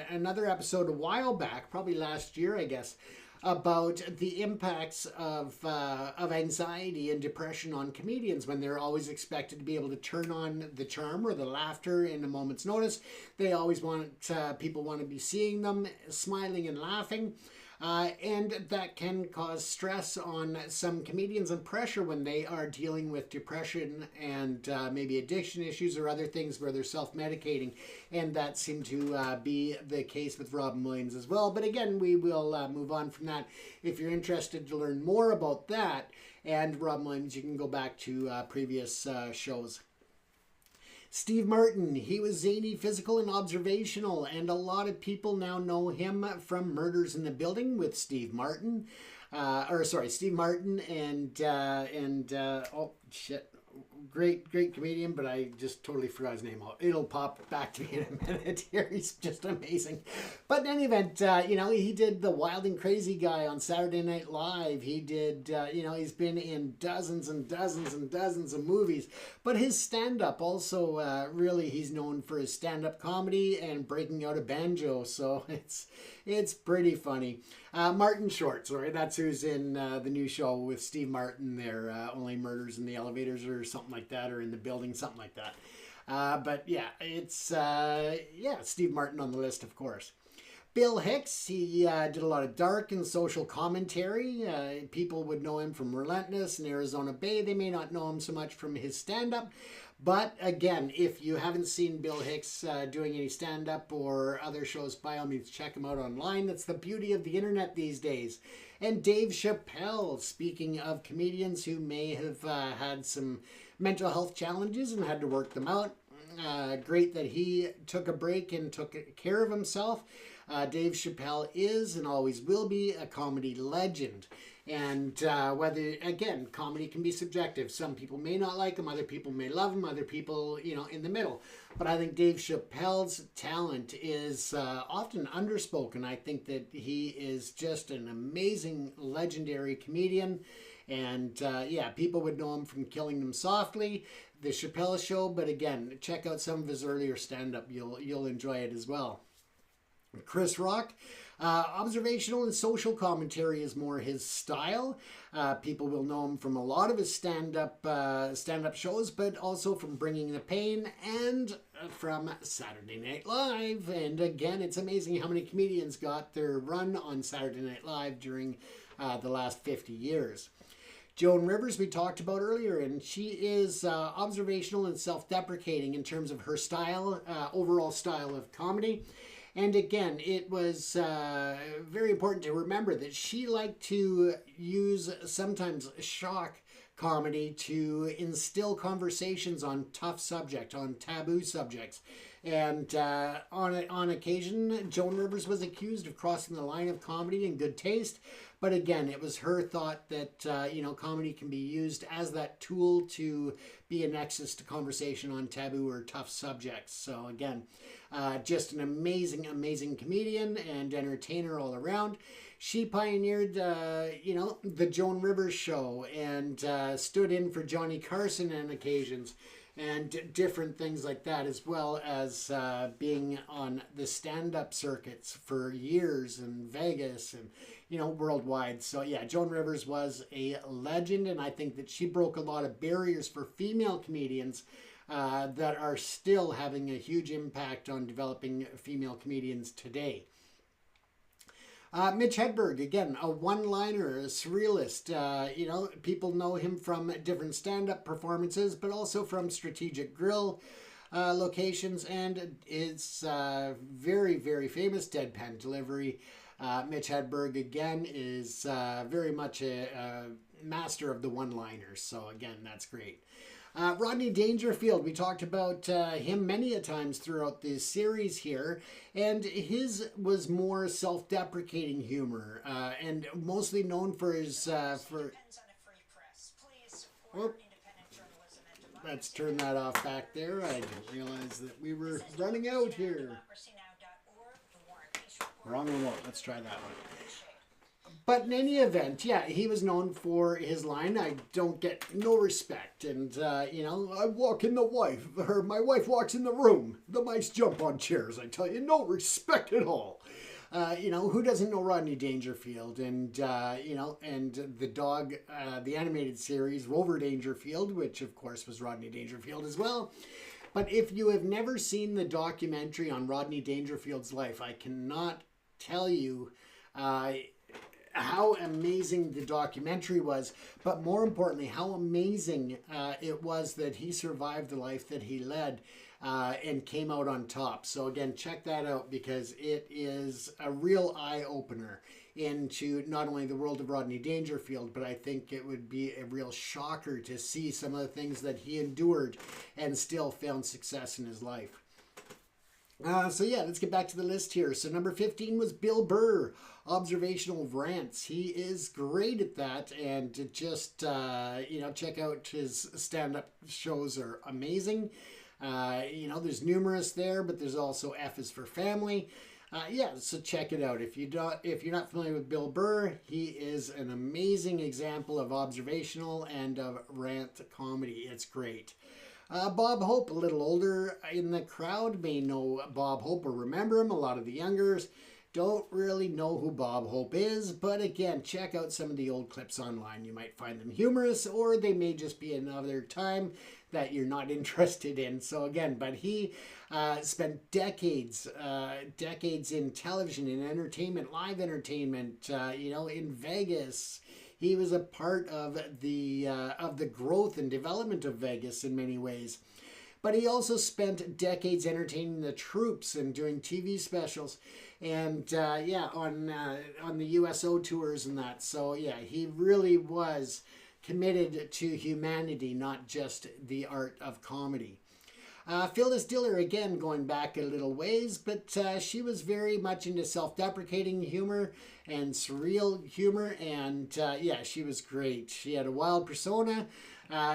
[SPEAKER 1] another episode a while back, probably last year, I guess, about the impacts of anxiety and depression on comedians when they're always expected to be able to turn on the charm or the laughter in a moment's notice. They always want, people want to be seeing them smiling and laughing. And that can cause stress on some comedians and pressure when they are dealing with depression and maybe addiction issues or other things where they're self-medicating. And that seemed to be the case with Robin Williams as well. But again, we will move on from that. If you're interested to learn more about that and Robin Williams, you can go back to previous shows. Steve Martin, he was zany, physical, and observational, and a lot of people now know him from Murders in the Building with Steve Martin. Steve Martin oh shit, great comedian, but I just totally forgot his name. It'll pop back to me in a minute here. He's just amazing. But in any event, he did the Wild and Crazy Guy on Saturday Night Live. He did, he's been in dozens and dozens and dozens of movies. But his stand-up also, really, he's known for his stand-up comedy and breaking out a banjo. So it's pretty funny. Martin Short, that's who's in the new show with Steve Martin there, Only Murders in the Elevators or something like that, or in the Building, something like that. But yeah, it's, Steve Martin on the list, of course. Bill Hicks, he did a lot of dark and social commentary. People would know him from Relentless and Arizona Bay. They may not know him so much from his stand-up. But again, if you haven't seen Bill Hicks doing any stand-up or other shows, by all means, check him out online. That's the beauty of the internet these days. And Dave Chappelle, speaking of comedians who may have had some mental health challenges and had to work them out. Great that he took a break and took care of himself. Dave Chappelle is and always will be a comedy legend. And whether, again, comedy can be subjective. Some people may not like him, other people may love him, other people, in the middle. But I think Dave Chappelle's talent is often underspoken. I think that he is just an amazing, legendary comedian. And people would know him from Killing Them Softly, The Chappelle Show. But again, check out some of his earlier stand-up. You'll enjoy it as well. Chris Rock, observational and social commentary is more his style. People will know him from a lot of his stand-up shows, but also from Bringing the Pain and from Saturday Night Live. And again, it's amazing how many comedians got their run on Saturday Night Live during the last 50 years. Joan Rivers, we talked about earlier, and she is observational and self-deprecating in terms of her style, overall style of comedy. And again, it was very important to remember that she liked to use sometimes shock comedy to instill conversations on tough subjects, on taboo subjects. And on occasion, Joan Rivers was accused of crossing the line of comedy and good taste. But again, it was her thought that, comedy can be used as that tool to be a nexus to conversation on taboo or tough subjects. So again, just an amazing, amazing comedian and entertainer all around. She pioneered, the Joan Rivers show and stood in for Johnny Carson on occasions and different things like that, as well as being on the stand-up circuits for years in Vegas and, worldwide. So yeah, Joan Rivers was a legend, and I think that she broke a lot of barriers for female comedians that are still having a huge impact on developing female comedians today. Mitch Hedberg, again, a one-liner, a surrealist. People know him from different stand-up performances, but also from Strategic Grill locations, and his very, very famous Deadpan Delivery. Mitch Hedberg, again, is very much a master of the one-liners, so again, that's great. Rodney Dangerfield, we talked about him many a times throughout this series here, and his was more self-deprecating humor, and mostly known for his... Let's turn that off back there. I didn't realize that we were running out here. Wrong remote. Let's try that one. But in any event, yeah, he was known for his line, "I don't get no respect." And, I walk in my wife walks in the room. The mice jump on chairs. I tell you, no respect at all. Who doesn't know Rodney Dangerfield? And, and the dog, the animated series, Rover Dangerfield, which of course was Rodney Dangerfield as well. But if you have never seen the documentary on Rodney Dangerfield's life, I cannot tell you how amazing the documentary was, but more importantly, how amazing it was that he survived the life that he led and came out on top. So again, check that out because it is a real eye-opener into not only the world of Rodney Dangerfield, but I think it would be a real shocker to see some of the things that he endured and still found success in his life. So yeah, let's get back to the list here. So number 15 was Bill Burr, Observational Rants. He is great at that, and to just check out his stand-up shows are amazing. There's numerous there, but there's also F is for Family. So check it out. If you're not familiar with Bill Burr, he is an amazing example of observational and of rant comedy. It's great. Bob Hope, a little older in the crowd, may know Bob Hope or remember him. A lot of the youngers don't really know who Bob Hope is, but again, check out some of the old clips online. You might find them humorous, or they may just be another time that you're not interested in. So again, but he spent decades in television, in entertainment, live entertainment, in Vegas. He was a part of the growth and development of Vegas in many ways. But he also spent decades entertaining the troops and doing TV specials and on the USO tours and that. So yeah, he really was committed to humanity, not just the art of comedy. Phyllis Diller, again, going back a little ways, but she was very much into self-deprecating humor and surreal humor, and she was great. She had a wild persona.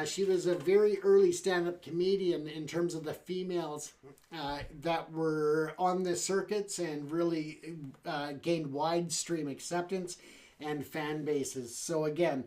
[SPEAKER 1] She was a very early stand-up comedian in terms of the females that were on the circuits and really gained wide stream acceptance and fan bases. So again,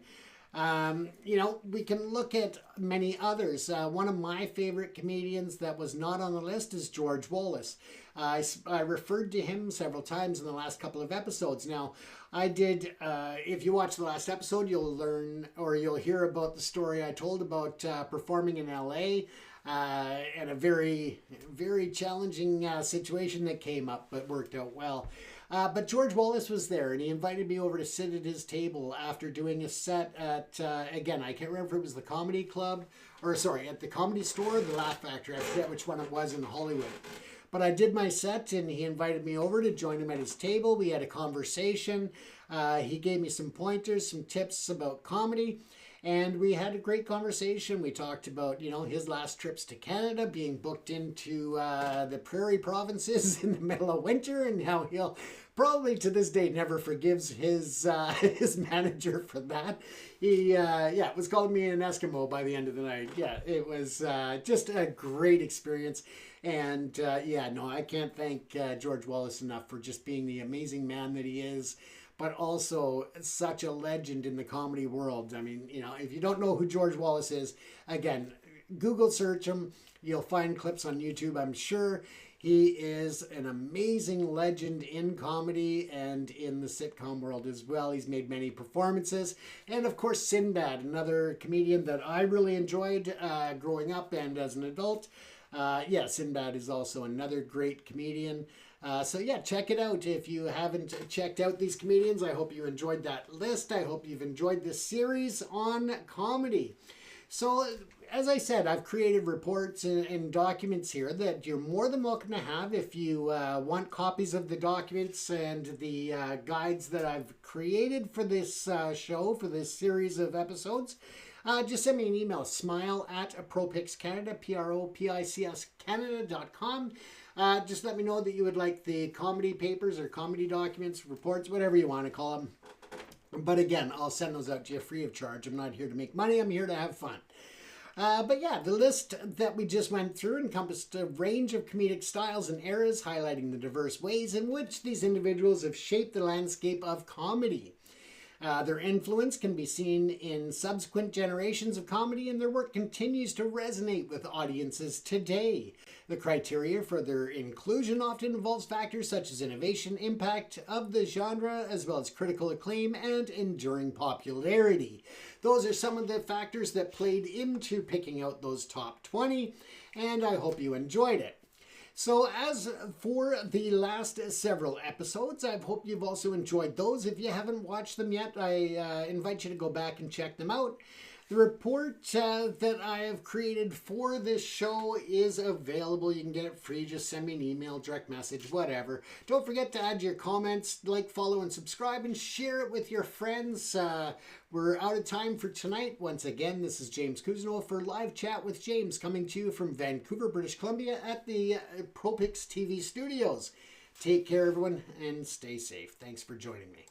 [SPEAKER 1] we can look at many others. One of my favorite comedians that was not on the list is George Wallace. I referred to him several times in the last couple of episodes. Now, I did, if you watch the last episode, you'll learn or you'll hear about the story I told about performing in LA and a very, very challenging situation that came up but worked out well. But George Wallace was there, and he invited me over to sit at his table after doing a set at, again, I can't remember if it was the Comedy Club, at the Comedy Store, the Laugh Factory. I forget which one it was in Hollywood. But I did my set, and he invited me over to join him at his table. We had a conversation. He gave me some pointers, some tips about comedy. And we had a great conversation. We talked about, his last trips to Canada, being booked into the prairie provinces in the middle of winter, and how he'll probably to this day never forgives his manager for that. He was calling me an Eskimo by the end of the night. Yeah, it was just a great experience. And I can't thank George Wallace enough for just being the amazing man that he is, but also such a legend in the comedy world. I mean, if you don't know who George Wallace is, again, Google search him. You'll find clips on YouTube, I'm sure. He is an amazing legend in comedy and in the sitcom world as well. He's made many performances. And of course, Sinbad, another comedian that I really enjoyed growing up and as an adult. Sinbad is also another great comedian. Check it out. If you haven't checked out these comedians, I hope you enjoyed that list. I hope you've enjoyed this series on comedy. So, as I said, I've created reports and documents here that you're more than welcome to have. If you want copies of the documents and the guides that I've created for this show, for this series of episodes, just send me an email, smile@ProPicsCanada, PROPICS Canada.com. Just let me know that you would like the comedy papers or comedy documents, reports, whatever you want to call them. But again, I'll send those out to you free of charge. I'm not here to make money. I'm here to have fun. The list that we just went through encompassed a range of comedic styles and eras, highlighting the diverse ways in which these individuals have shaped the landscape of comedy. Their influence can be seen in subsequent generations of comedy, and their work continues to resonate with audiences today. The criteria for their inclusion often involves factors such as innovation, impact of the genre, as well as critical acclaim and enduring popularity. Those are some of the factors that played into picking out those top 20, and I hope you enjoyed it. So as for the last several episodes, I hope you've also enjoyed those. If you haven't watched them yet, I invite you to go back and check them out. The report that I have created for this show is available. You can get it free. Just send me an email, direct message, whatever. Don't forget to add your comments, like, follow, and subscribe, and share it with your friends. We're out of time for tonight. Once again, this is James Cousineau for Live Chat with James, coming to you from Vancouver, British Columbia at the ProPix TV studios. Take care, everyone, and stay safe. Thanks for joining me.